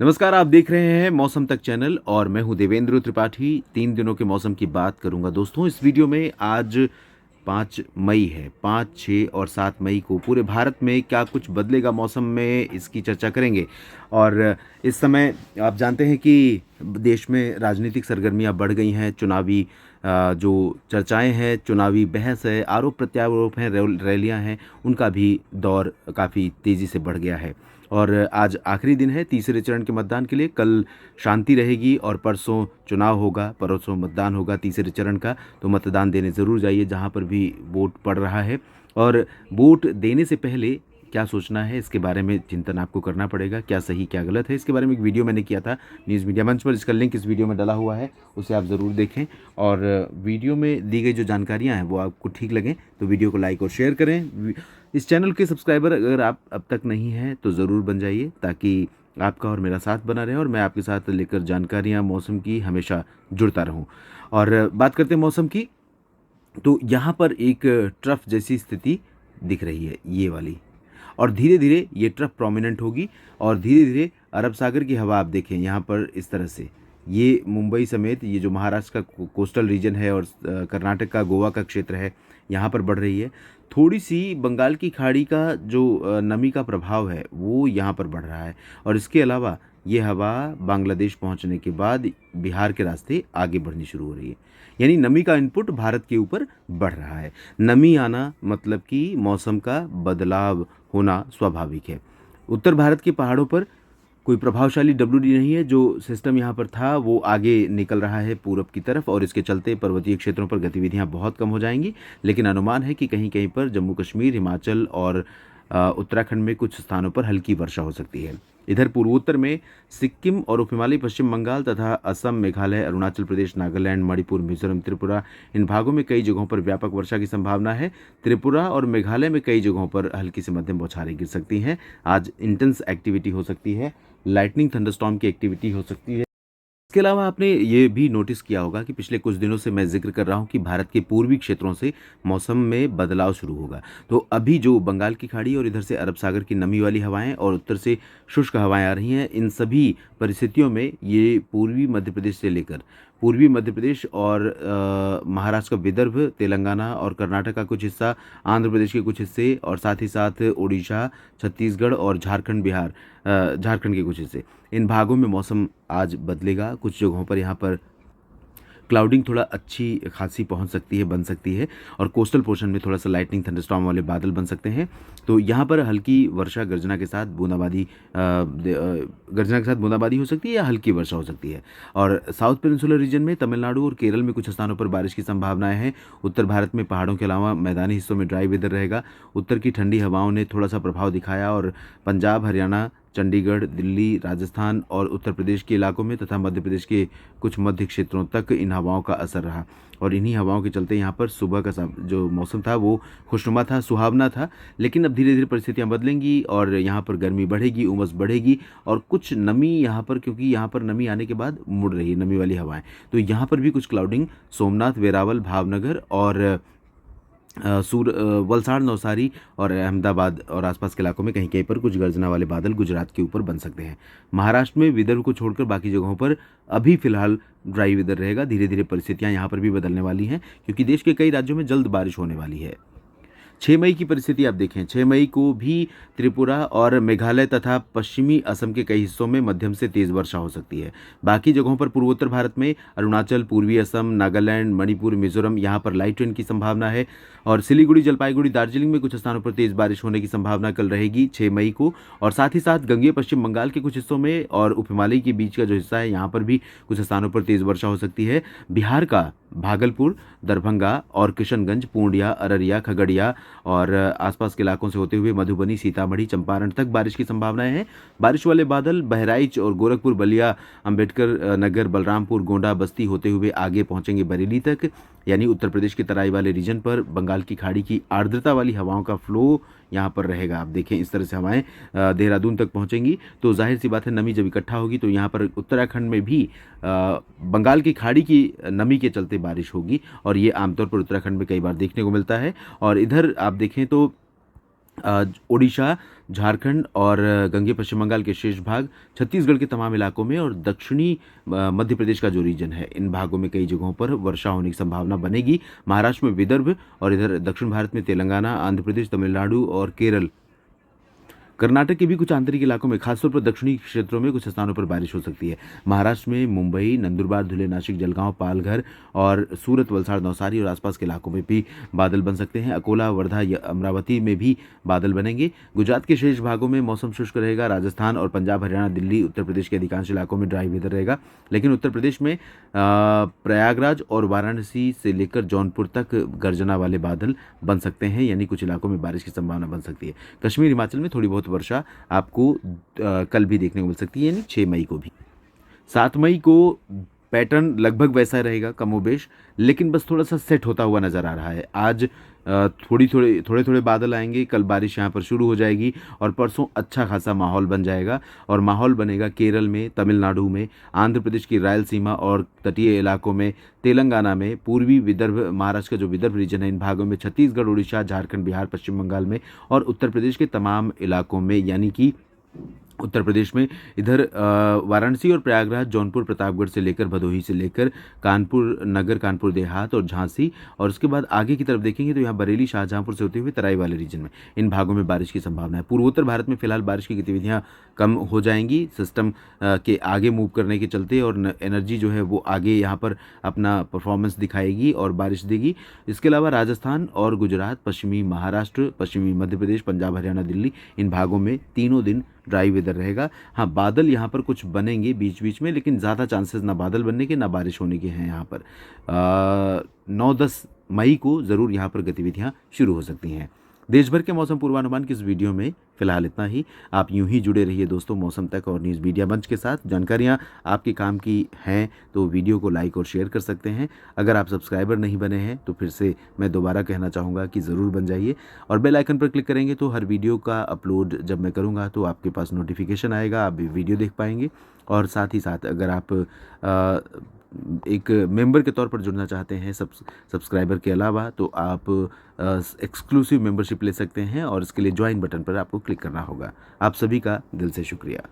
नमस्कार, आप देख रहे हैं मौसम तक चैनल और मैं हूं देवेंद्र त्रिपाठी। 3 दिनों के मौसम की बात करूंगा दोस्तों इस वीडियो में। आज 5 मई है। 5, 6 और 7 मई को पूरे भारत में क्या कुछ बदलेगा मौसम में, इसकी चर्चा करेंगे। और इस समय आप जानते हैं कि देश में राजनीतिक सरगर्मियां बढ़ गई हैं। चुनावी जो चर्चाएं हैं, चुनावी बहस है, आरोप प्रत्यारोप हैं, रैलियां हैं, उनका भी दौर काफ़ी तेज़ी से बढ़ गया है। और आज आखिरी दिन है तीसरे चरण के मतदान के लिए। कल शांति रहेगी और परसों चुनाव होगा, परसों मतदान होगा तीसरे चरण का। तो मतदान देने ज़रूर जाइए जहाँ पर भी वोट पड़ रहा है। और वोट देने से पहले क्या सोचना है, इसके बारे में चिंतन आपको करना पड़ेगा। क्या सही क्या गलत है, इसके बारे में एक वीडियो मैंने किया था न्यूज़ मीडिया मंच पर। इसका लिंक इस वीडियो में डला हुआ है, उसे आप ज़रूर देखें। और वीडियो में दी गई जो जानकारियाँ हैं वो आपको ठीक लगें तो वीडियो को लाइक और शेयर करें। इस चैनल के सब्सक्राइबर अगर आप अब तक नहीं हैं तो ज़रूर बन जाइए, ताकि आपका और मेरा साथ बना रहे और मैं आपके साथ लेकर जानकारियाँ मौसम की हमेशा जुड़ता रहूं। और बात करते हैं मौसम की, तो यहाँ पर एक ट्रफ जैसी स्थिति दिख रही है, ये वाली। और धीरे धीरे ये ट्रफ प्रोमिनेंट होगी और धीरे धीरे अरब सागर की हवा आप देखें यहाँ पर इस तरह से, ये मुंबई समेत ये जो महाराष्ट्र का कोस्टल रीजन है और कर्नाटक का गोवा का क्षेत्र है, यहाँ पर बढ़ रही है। थोड़ी सी बंगाल की खाड़ी का जो नमी का प्रभाव है वो यहाँ पर बढ़ रहा है। और इसके अलावा ये हवा बांग्लादेश पहुँचने के बाद बिहार के रास्ते आगे बढ़नी शुरू हो रही है। यानी नमी का इनपुट भारत के ऊपर बढ़ रहा है। नमी आना मतलब कि मौसम का बदलाव होना स्वाभाविक है। उत्तर भारत के पहाड़ों पर कोई प्रभावशाली डब्ल्यूडी नहीं है। जो सिस्टम यहाँ पर था वो आगे निकल रहा है पूरब की तरफ और इसके चलते पर्वतीय क्षेत्रों पर गतिविधियाँ बहुत कम हो जाएंगी। लेकिन अनुमान है कि कहीं कहीं पर जम्मू कश्मीर, हिमाचल और उत्तराखंड में कुछ स्थानों पर हल्की वर्षा हो सकती है। इधर पूर्वोत्तर में सिक्किम और उप हिमालयी पश्चिम बंगाल तथा असम, मेघालय, अरुणाचल प्रदेश, नागालैंड, मणिपुर, मिजोरम, त्रिपुरा, इन भागों में कई जगहों पर व्यापक वर्षा की संभावना है। त्रिपुरा और मेघालय में कई जगहों पर हल्की से मध्यम बौछारें गिर सकती हैं। आज इंटेंस एक्टिविटी हो सकती है, लाइटनिंग थंडरस्टॉर्म की एक्टिविटी हो सकती है। इसके अलावा आपने ये भी नोटिस किया होगा कि पिछले कुछ दिनों से मैं जिक्र कर रहा हूँ कि भारत के पूर्वी क्षेत्रों से मौसम में बदलाव शुरू होगा। तो अभी जो बंगाल की खाड़ी और इधर से अरब सागर की नमी वाली हवाएं और उत्तर से शुष्क हवाएं आ रही हैं, इन सभी परिस्थितियों में ये पूर्वी मध्य प्रदेश से लेकर पूर्वी मध्य प्रदेश और महाराष्ट्र का विदर्भ, तेलंगाना और कर्नाटक का कुछ हिस्सा, आंध्र प्रदेश के कुछ हिस्से और साथ ही साथ उड़ीसा, छत्तीसगढ़ और झारखंड, बिहार, झारखंड के कुछ हिस्से, इन भागों में मौसम आज बदलेगा। कुछ जगहों पर यहाँ पर क्लाउडिंग थोड़ा अच्छी खासी पहुंच सकती है, बन सकती है। और कोस्टल पोर्शन में थोड़ा सा लाइटनिंग थंडरस्टॉर्म वाले बादल बन सकते हैं। तो यहाँ पर हल्की वर्षा गर्जना के साथ बूंदाबांदी हो सकती है या हल्की वर्षा हो सकती है। और साउथ पेनिनसुलर रीजन में तमिलनाडु और केरल में कुछ स्थानों पर बारिश की संभावनाएं हैं। उत्तर भारत में पहाड़ों के अलावा मैदानी हिस्सों में ड्राई वेदर रहेगा। उत्तर की ठंडी हवाओं ने थोड़ा सा प्रभाव दिखाया और पंजाब, हरियाणा, चंडीगढ़, दिल्ली, राजस्थान और उत्तर प्रदेश के इलाकों में तथा मध्य प्रदेश के कुछ मध्य क्षेत्रों तक इन हवाओं का असर रहा। और इन्हीं हवाओं के चलते यहाँ पर सुबह का जो मौसम था वो खुशनुमा था, सुहावना था। लेकिन अब धीरे धीरे परिस्थितियाँ बदलेंगी और यहाँ पर गर्मी बढ़ेगी, उमस बढ़ेगी और कुछ नमी यहाँ पर, क्योंकि यहाँ पर नमी आने के बाद मुड़ रही है नमी वाली हवाएं, तो यहाँ पर भी कुछ क्लाउडिंग सोमनाथ, वेरावल, भावनगर और वलसाड़, नवसारी और अहमदाबाद और आसपास के इलाकों में कहीं कहीं पर कुछ गर्जना वाले बादल गुजरात के ऊपर बन सकते हैं। महाराष्ट्र में विदर्भ को छोड़कर बाकी जगहों पर अभी फिलहाल ड्राई वेदर रहेगा। धीरे धीरे परिस्थितियां यहाँ पर भी बदलने वाली हैं क्योंकि देश के कई राज्यों में जल्द बारिश होने वाली है। 6 मई की परिस्थिति आप देखें, 6 मई को भी त्रिपुरा और मेघालय तथा पश्चिमी असम के कई हिस्सों में मध्यम से तेज़ वर्षा हो सकती है। बाकी जगहों पर पूर्वोत्तर भारत में अरुणाचल, पूर्वी असम, नागालैंड, मणिपुर, मिजोरम, यहाँ पर लाइट रेन की संभावना है। और सिलीगुड़ी, जलपाईगुड़ी, दार्जिलिंग में कुछ स्थानों पर तेज़ बारिश होने की संभावना कल रहेगी 6 मई को। और साथ ही साथ गंगेय पश्चिम बंगाल के कुछ हिस्सों में और उप हिमालय के बीच का जो हिस्सा है यहाँ पर भी कुछ स्थानों पर तेज़ वर्षा हो सकती है। बिहार का भागलपुर, दरभंगा और किशनगंज, पूर्णिया, अररिया, खगड़िया और आसपास के इलाकों से होते हुए मधुबनी, सीतामढ़ी, चंपारण तक बारिश की संभावनाएं हैं। बारिश वाले बादल बहराइच और गोरखपुर, बलिया, अंबेडकर नगर, बलरामपुर, गोंडा, बस्ती होते हुए आगे पहुंचेंगे बरेली तक। यानी उत्तर प्रदेश की तराई वाले रीजन पर बंगाल की खाड़ी की आर्द्रता वाली हवाओं का फ्लो यहाँ पर रहेगा। आप देखें इस तरह से हवाएं देहरादून तक पहुँचेंगी तो जाहिर सी बात है नमी जब इकट्ठा होगी तो यहाँ पर उत्तराखंड में भी बंगाल की खाड़ी की नमी के चलते बारिश होगी और ये आमतौर पर उत्तराखंड में कई बार देखने को मिलता है। और इधर आप देखें तो ओडिशा, झारखंड और गंगे पश्चिम बंगाल के शेष भाग, छत्तीसगढ़ के तमाम इलाकों में और दक्षिणी मध्य प्रदेश का जो रीजन है, इन भागों में कई जगहों पर वर्षा होने की संभावना बनेगी। महाराष्ट्र में विदर्भ और इधर दक्षिण भारत में तेलंगाना, आंध्र प्रदेश, तमिलनाडु और केरल, कर्नाटक के भी कुछ आंतरिक इलाकों में, खासतौर पर दक्षिणी क्षेत्रों में कुछ स्थानों पर बारिश हो सकती है। महाराष्ट्र में मुंबई, नंदुरबार, धुले, नासिक, जलगांव, पालघर और सूरत, वलसाड़, नवसारी और आसपास के इलाकों में भी बादल बन सकते हैं। अकोला, वर्धा या अमरावती में भी बादल बनेंगे। गुजरात के शेष भागों में मौसम शुष्क रहेगा। राजस्थान और पंजाब, हरियाणा, दिल्ली, उत्तर प्रदेश के अधिकांश इलाकों में ड्राई वेदर रहेगा। लेकिन उत्तर प्रदेश में प्रयागराज और वाराणसी से लेकर जौनपुर तक गर्जना वाले बादल बन सकते हैं, यानी कुछ इलाकों में बारिश की संभावना बन सकती है। कश्मीर, हिमाचल में थोड़ी बहुत वर्षा आपको कल भी देखने को मिल सकती है, यानी 6 मई को भी। 7 मई को पैटर्न लगभग वैसा रहेगा कमोबेश, लेकिन बस थोड़ा सा सेट होता हुआ नज़र आ रहा है। आज थोड़े थोड़े बादल आएंगे, कल बारिश यहाँ पर शुरू हो जाएगी और परसों अच्छा खासा माहौल बन जाएगा। और माहौल बनेगा केरल में, तमिलनाडु में, आंध्र प्रदेश की रायलसीमा और तटीय इलाकों में, तेलंगाना में, पूर्वी विदर्भ, महाराष्ट्र का जो विदर्भ रीजन है, इन भागों में, छत्तीसगढ़, उड़ीसा, झारखंड, बिहार, पश्चिम बंगाल में और उत्तर प्रदेश के तमाम इलाकों में, यानी कि उत्तर प्रदेश में इधर वाराणसी और प्रयागराज, जौनपुर, प्रतापगढ़ से लेकर भदोही से लेकर कानपुर नगर, कानपुर देहात और झांसी, और उसके बाद आगे की तरफ देखेंगे तो यहाँ बरेली, शाहजहांपुर से होते हुए तराई वाले रीजन में, इन भागों में बारिश की संभावना है। पूर्वोत्तर भारत में फिलहाल बारिश की गतिविधियाँ कम हो जाएंगी सिस्टम के आगे मूव करने के चलते, और एनर्जी जो है वो आगे यहाँ पर अपना परफॉर्मेंस दिखाएगी और बारिश देगी। इसके अलावा राजस्थान और गुजरात, पश्चिमी महाराष्ट्र, पश्चिमी मध्य प्रदेश, पंजाब, हरियाणा, दिल्ली, इन भागों में तीनों दिन ड्राई वेदर रहेगा। हाँ, बादल यहाँ पर कुछ बनेंगे बीच बीच में, लेकिन ज़्यादा चांसेस ना बादल बनने के ना बारिश होने के हैं। यहाँ पर 9-10 मई को ज़रूर यहाँ पर गतिविधियाँ शुरू हो सकती हैं। देश भर के मौसम पूर्वानुमान की इस वीडियो में फिलहाल इतना ही। आप यूं ही जुड़े रहिए दोस्तों मौसम तक और न्यूज़ मीडिया मंच के साथ। जानकारियां आपके काम की हैं तो वीडियो को लाइक और शेयर कर सकते हैं। अगर आप सब्सक्राइबर नहीं बने हैं तो फिर से मैं दोबारा कहना चाहूँगा कि ज़रूर बन जाइए, और बेल आइकन पर क्लिक करेंगे तो हर वीडियो का अपलोड जब मैं करूँगा तो आपके पास नोटिफिकेशन आएगा, आप वीडियो देख पाएंगे। और साथ ही साथ अगर आप एक मेंबर के तौर पर जुड़ना चाहते हैं सब्सक्राइबर के अलावा, तो आप एक्सक्लूसिव मेंबरशिप ले सकते हैं और इसके लिए ज्वाइन बटन पर आपको क्लिक करना होगा। आप सभी का दिल से शुक्रिया।